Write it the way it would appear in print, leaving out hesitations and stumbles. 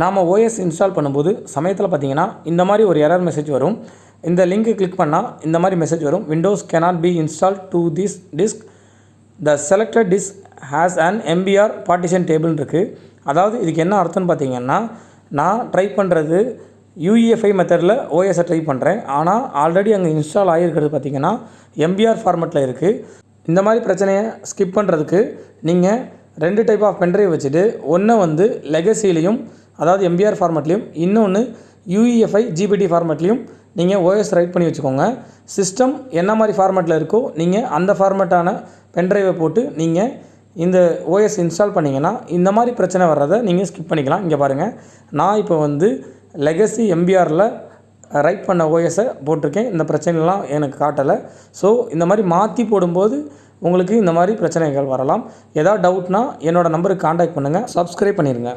நாம் OS install பண்ணும்போது சமயத்தில் பார்த்தீங்கன்னா இந்த மாதிரி ஒரு எரர் மெசேஜ் வரும். இந்த லிங்க்கு கிளிக் பண்ணால் இந்த மாதிரி மெசேஜ் வரும். Windows cannot be installed to this disk. The selected disk has an MBR partition table இருக்குது. அதாவது இதுக்கு என்ன அர்த்தம்னு பார்த்தீங்கன்னா, நான் ட்ரை பண்ணுறது UEFI மெத்தடில் ஓஎஸை ட்ரை பண்ணுறேன். ஆனால் ஆல்ரெடி அங்கே இன்ஸ்டால் ஆகிருக்கிறது பார்த்தீங்கன்னா MBR ஃபார்மெட்டில் இருக்குது. இந்த மாதிரி பிரச்சனையை ஸ்கிப் பண்ணுறதுக்கு நீங்கள் 2 டைப் ஆஃப் பென்ட்ரைவ் வச்சுட்டு ஒன்று வந்து லெகசிலையும் அதாவது MBR ஃபார்மெட்லேயும் இன்னொன்று UEFI GBT ஃபார்மெட்லேயும் நீங்கள் ஓஎஸ் ரைட் பண்ணி வச்சுக்கோங்க. சிஸ்டம் என்ன மாதிரி ஃபார்மெட்டில் இருக்கோ நீங்கள் அந்த ஃபார்மெட்டான பென்ட்ரைவை போட்டு நீங்கள் இந்த ஓஎஸ் இன்ஸ்டால் பண்ணிங்கன்னா இந்த மாதிரி பிரச்சனை வர்றதை நீங்கள் ஸ்கிப் பண்ணிக்கலாம். இங்கே பாருங்கள், நான் இப்போ வந்து லெகசி MBRல ரைட் பண்ண ஓஎஸை போட்டிருக்கேன். இந்த பிரச்சனைலாம் எனக்கு காட்டலை. ஸோ இந்த மாதிரி மாற்றி போடும்போது உங்களுக்கு இந்த மாதிரி பிரச்சனைகள் வரலாம். ஏதாவது டவுட்னா என்னோடய நம்பருக்கு காண்டாக்ட் பண்ணுங்கள். சப்ஸ்கிரைப் பண்ணிடுங்க.